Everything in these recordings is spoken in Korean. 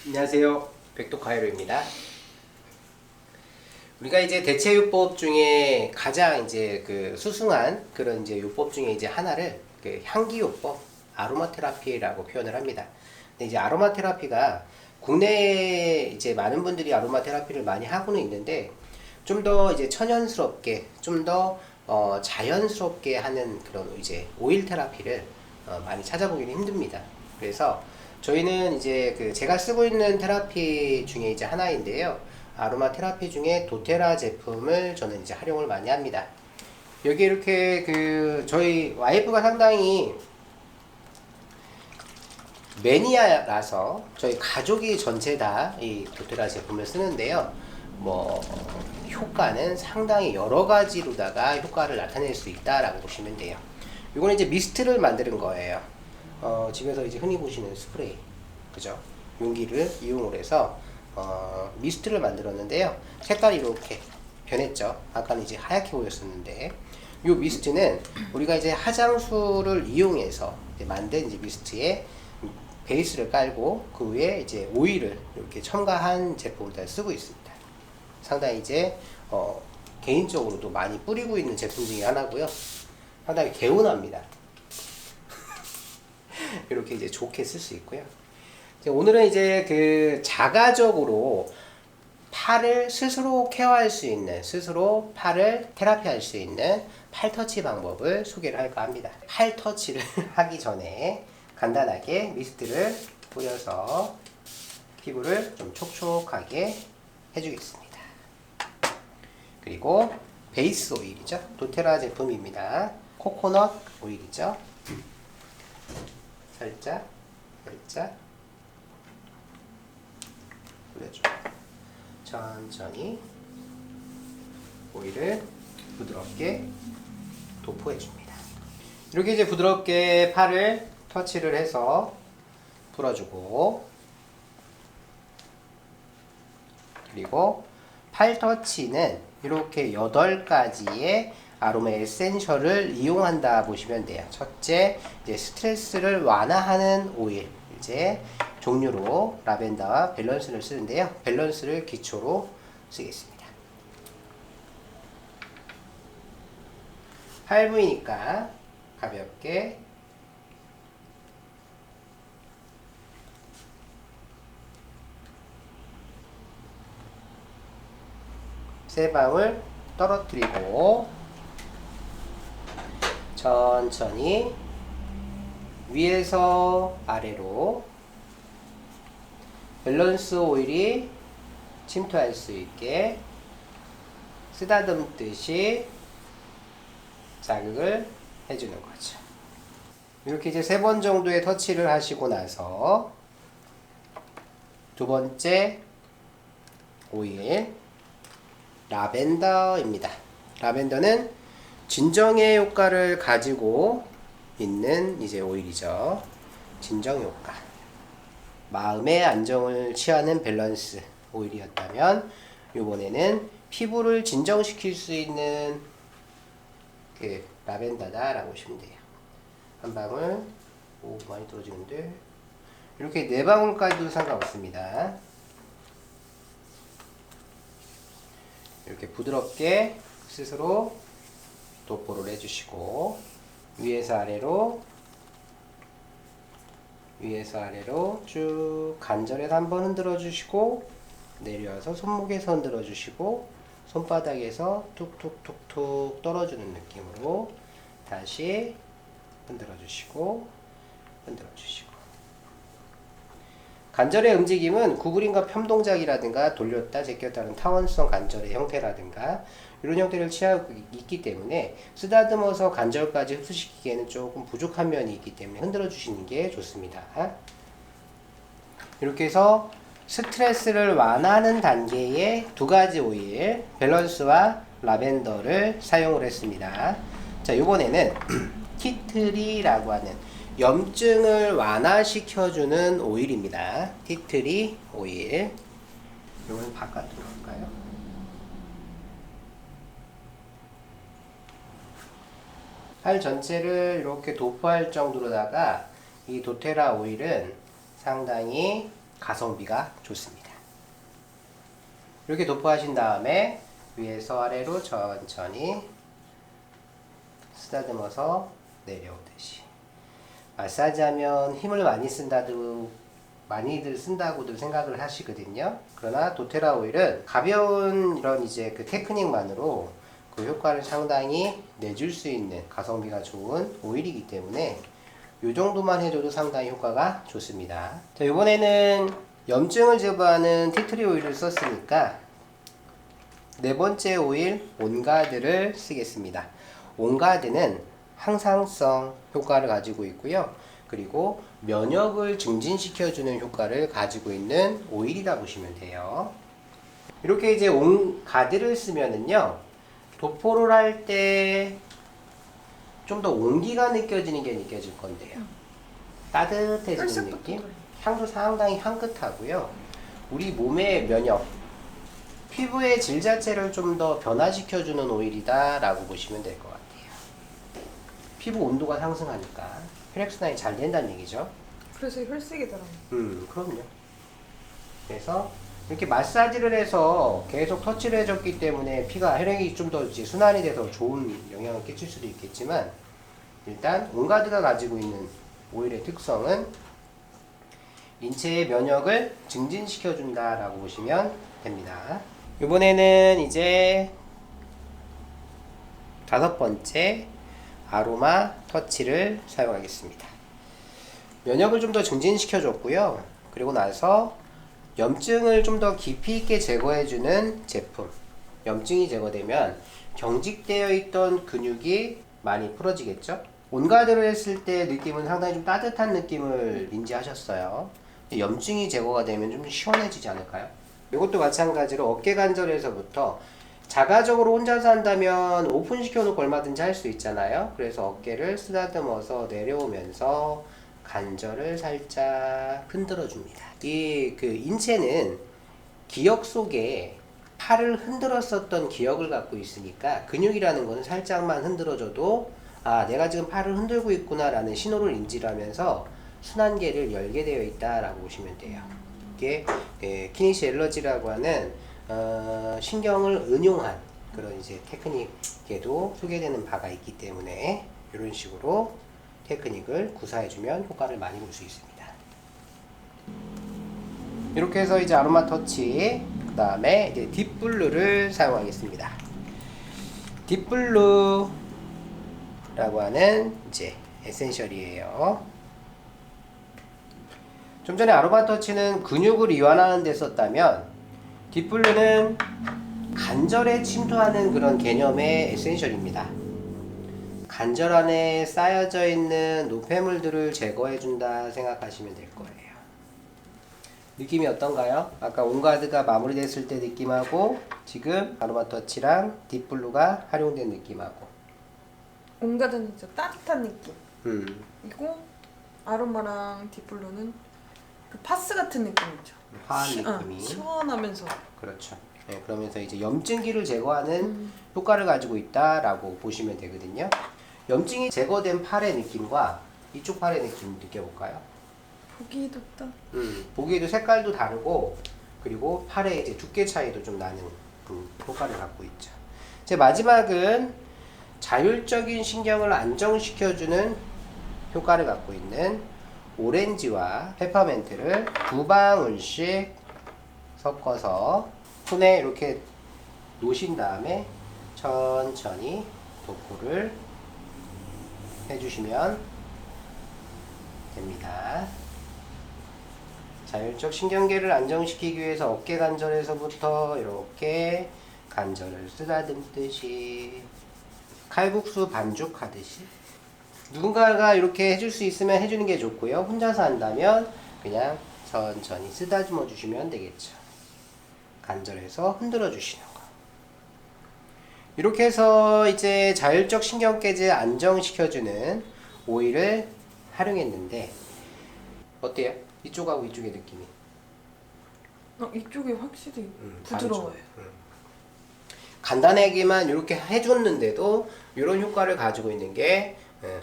안녕하세요. 백독카이로입니다. 우리가 이제 대체요법 중에 가장 이제 수승한 그런 이제 요법 중에 이제 하나를 향기요법, 아로마 테라피라고 표현을 합니다. 근데 이제 아로마 테라피가 국내에 이제 많은 분들이 아로마 테라피를 많이 하고는 있는데 좀 더 이제 천연스럽게, 좀 더 자연스럽게 하는 그런 이제 오일 테라피를 많이 찾아보기는 힘듭니다. 그래서 저희는 이제 제가 쓰고 있는 테라피 중에 이제 하나인데요. 아로마 테라피 중에 도테라 제품을 저는 이제 활용을 많이 합니다. 여기 이렇게 저희 와이프가 상당히 매니아라서 저희 가족이 전체 다 이 도테라 제품을 쓰는데요. 뭐 효과는 상당히 여러 가지로다가 효과를 나타낼 수 있다라고 보시면 돼요. 이거는 이제 미스트를 만드는 거예요. 집에서 이제 흔히 보시는 스프레이, 그죠? 용기를 이용을 해서 미스트를 만들었는데요. 색깔이 이렇게 변했죠. 아까는 이제 하얗게 보였었는데, 이 미스트는 우리가 이제 화장수를 이용해서 이제 만든 이제 미스트에 베이스를 깔고 그 위에 이제 오일을 이렇게 첨가한 제품을 쓰고 있습니다. 상당히 이제 개인적으로도 많이 뿌리고 있는 제품 중에 하나고요. 상당히 개운합니다. 이렇게 이제 좋게 쓸 수 있고요. 오늘은 이제 자가적으로 팔을 스스로 케어할 수 있는, 스스로 팔을 테라피할 수 있는 팔 터치 방법을 소개를 할까 합니다. 팔 터치를 하기 전에 간단하게 미스트를 뿌려서 피부를 좀 촉촉하게 해주겠습니다. 그리고 베이스 오일이죠. 도테라 제품입니다. 코코넛 오일이죠. 살짝 뿌려주고 천천히 오일을 부드럽게 도포해줍니다. 이렇게 이제 부드럽게 팔을 터치를 해서 풀어주고, 그리고 팔 터치는 이렇게 8가지의 아로마 에센셜을 이용한다 보시면 돼요. 첫째, 이제 스트레스를 완화하는 오일, 이제 종류로 라벤더와 밸런스를 쓰는데요. 밸런스를 기초로 쓰겠습니다. 팔 부위니까 가볍게 세 방울 떨어뜨리고 천천히 위에서 아래로 밸런스 오일이 침투할 수 있게 쓰다듬듯이 자극을 해주는 거죠. 이렇게 이제 3번 정도의 터치를 하시고 나서 두 번째 오일 라벤더입니다. 라벤더는 진정의 효과를 가지고 있는 이제 오일이죠. 진정 효과. 마음의 안정을 취하는 밸런스 오일이었다면 이번에는 피부를 진정시킬 수 있는 라벤더다라고 보시면 돼요. 한 방울, 오 많이 떨어지는데 이렇게 4방울까지도 상관없습니다. 이렇게 부드럽게 스스로 도포를 해주시고 위에서 아래로 쭉 관절에서 한번 흔들어 주시고 내려와서 손목에서 흔들어 주시고 손바닥에서 툭툭툭툭 떨어주는 느낌으로 다시 흔들어 주시고 관절의 움직임은 구부림과 펴동작이라든가 돌렸다 제꼈다는 타원성 관절의 형태라든가 이런 형태를 취하고 있기 때문에 쓰다듬어서 관절까지 흡수시키기에는 조금 부족한 면이 있기 때문에 흔들어 주시는 게 좋습니다. 이렇게 해서 스트레스를 완화하는 단계의 2가지 오일, 밸런스와 라벤더를 사용을 했습니다. 자, 이번에는 티트리라고 하는 염증을 완화시켜주는 오일입니다. 티트리 오일. 이거는 바깥으로 할까요? 팔 전체를 이렇게 도포할 정도로다가 이 도테라 오일은 상당히 가성비가 좋습니다. 이렇게 도포하신 다음에 위에서 아래로 천천히 쓰다듬어서 내려오듯이. 마사지하면 힘을 많이들 쓴다고들 생각을 하시거든요. 그러나 도테라 오일은 가벼운 이런 이제 그 테크닉만으로 그 효과를 상당히 내줄 수 있는 가성비가 좋은 오일이기 때문에 이 정도만 해줘도 상당히 효과가 좋습니다. 자, 이번에는 염증을 제거하는 티트리 오일을 썼으니까 네 번째 오일 온가드를 쓰겠습니다. 온가드는 항상성 효과를 가지고 있고요. 그리고 면역을 증진시켜주는 효과를 가지고 있는 오일이다 보시면 돼요. 이렇게 이제 온가드를 쓰면은요, 도포를 할 때 좀 더 온기가 느껴지는 게 느껴질 건데요. 따뜻해지는 느낌? 향도 상당히 향긋하고요. 우리 몸의 면역, 피부의 질 자체를 좀 더 변화시켜주는 오일이다 라고 보시면 될 것 같아요. 피부 온도가 상승하니까 혈액순환이 잘 된다는 얘기죠. 그래서 혈색이더라고요. 그럼요. 그래서 이렇게 마사지를 해서 계속 터치를 해줬기 때문에 피가 혈액이 좀 더 순환이 돼서 좋은 영향을 끼칠 수도 있겠지만, 일단 온가드가 가지고 있는 오일의 특성은 인체의 면역을 증진시켜준다 라고 보시면 됩니다. 이번에는 이제 5번째 아로마 터치를 사용하겠습니다. 면역을 좀 더 증진시켜줬고요. 그리고 나서 염증을 좀 더 깊이 있게 제거해주는 제품. 염증이 제거되면 경직되어 있던 근육이 많이 풀어지겠죠? 온가드를 했을 때 느낌은 상당히 좀 따뜻한 느낌을 인지하셨어요. 염증이 제거가 되면 좀 시원해지지 않을까요? 이것도 마찬가지로 어깨 관절에서부터 자가적으로 혼자서 한다면 오픈시켜 놓고 얼마든지 할 수 있잖아요. 그래서 어깨를 쓰다듬어서 내려오면서 관절을 살짝 흔들어 줍니다. 이 인체는 기억 속에 팔을 흔들었었던 기억을 갖고 있으니까 근육이라는 것은 살짝만 흔들어줘도 내가 지금 팔을 흔들고 있구나 라는 신호를 인지를 하면서 순환계를 열게 되어 있다라고 보시면 돼요. 이게 키니시 엘러지라고 하는 신경을 응용한 그런 이제 테크닉에도 소개되는 바가 있기 때문에 이런 식으로 테크닉을 구사해주면 효과를 많이 볼 수 있습니다. 이렇게 해서 이제 아로마 터치, 그 다음에 이제 딥블루를 사용하겠습니다. 딥블루라고 하는 이제 에센셜이에요. 좀 전에 아로마 터치는 근육을 이완하는 데 썼다면, 딥블루는 관절에 침투하는 그런 개념의 에센셜입니다. 관절 안에 쌓여져 있는 노폐물들을 제거해준다 생각하시면 될 거예요. 느낌이 어떤가요? 아까 온가드가 마무리됐을 때 느낌하고 지금 아로마 터치랑 딥블루가 활용된 느낌하고. 온가드는 진짜 따뜻한 느낌. 그리고 아로마랑 딥블루는 그 파스 같은 느낌이죠. 화한 느낌이. 시원하면서. 그렇죠. 네, 그러면서 이제 염증기를 제거하는 효과를 가지고 있다라고 보시면 되거든요. 염증이 제거된 팔의 느낌과 이쪽 팔의 느낌 느껴볼까요? 보기도 딱. 보기에도 색깔도 다르고, 그리고 팔의 이제 두께 차이도 좀 나는 효과를 갖고 있죠. 이제 마지막은 자율적인 신경을 안정시켜주는 효과를 갖고 있는 오렌지와 페퍼멘트를 2방울씩 섞어서 손에 이렇게 놓으신 다음에 천천히 도포를 해주시면 됩니다. 자율적 신경계를 안정시키기 위해서 어깨 관절에서부터 이렇게 관절을 쓰다듬듯이 칼국수 반죽하듯이 누군가가 이렇게 해줄 수 있으면 해주는 게 좋고요. 혼자서 한다면 그냥 천천히 쓰다듬어 주시면 되겠죠. 관절에서 흔들어 주시는 거. 이렇게 해서 이제 자율적 신경계를 안정시켜주는 오일을 활용했는데 어때요? 이쪽하고 이쪽의 느낌이? 이쪽이 확실히 부드러워요. 간단하게만 이렇게 해줬는데도 이런 효과를 가지고 있는 게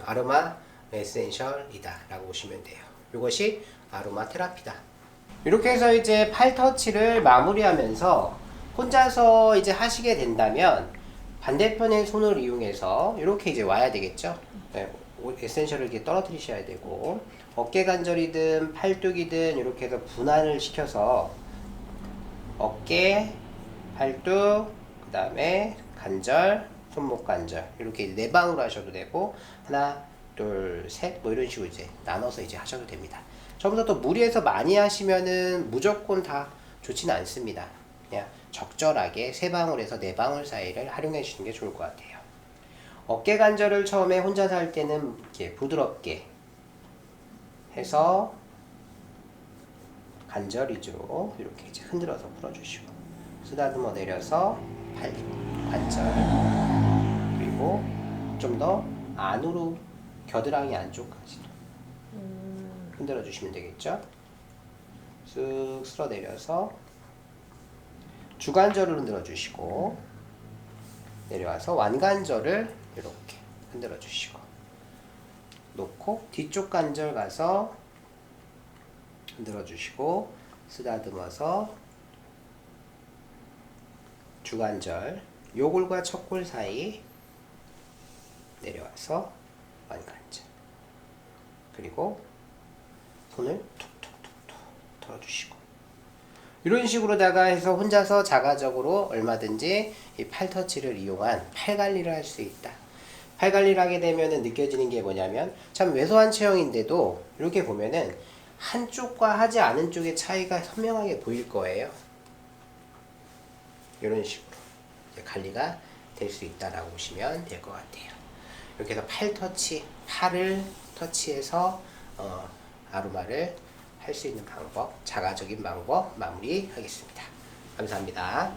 아로마 에센셜이다 라고 보시면 돼요. 이것이 아로마 테라피다. 이렇게 해서 이제 팔 터치를 마무리하면서 혼자서 이제 하시게 된다면 반대편의 손을 이용해서 이렇게 이제 와야 되겠죠. 네, 에센셜을 이렇게 떨어뜨리셔야 되고 어깨 관절이든 팔뚝이든 이렇게 해서 분할을 시켜서 어깨, 팔뚝, 그 다음에 관절, 손목 관절 이렇게 네 방으로 하셔도 되고 하나, 둘, 셋 뭐 이런 식으로 이제 나눠서 이제 하셔도 됩니다. 처음부터 또 무리해서 많이 하시면은 무조건 다 좋지는 않습니다. 그냥 적절하게 세 방울에서 네 방울 사이를 활용해 주시는 게 좋을 것 같아요. 어깨 관절을 처음에 혼자서 할 때는 이렇게 부드럽게 해서 관절 위주로 이렇게 이제 흔들어서 풀어주시고 쓰다듬어 내려서 팔 관절 그리고 좀 더 안으로 겨드랑이 안쪽까지도 흔들어 주시면 되겠죠. 쓱 쓸어 내려서 주관절을 흔들어 주시고 내려와서 완관절을 이렇게 흔들어 주시고 놓고 뒤쪽 관절 가서 흔들어 주시고 쓰다듬어서 주관절 요골과 척골 사이 내려와서 완관절 그리고 손을 툭툭툭툭 털어주시고 이런 식으로다가 해서 혼자서 자가적으로 얼마든지 이 팔터치를 이용한 팔관리를 할 수 있다. 팔관리를 하게 되면 느껴지는 게 뭐냐면 참 왜소한 체형인데도 이렇게 보면은 한쪽과 하지 않은 쪽의 차이가 선명하게 보일 거예요. 이런 식으로 관리가 될 수 있다라고 보시면 될 것 같아요. 이렇게 해서 팔 터치, 팔을 터치해서 아로마를 할 수 있는 방법, 자가적인 방법 마무리하겠습니다. 감사합니다.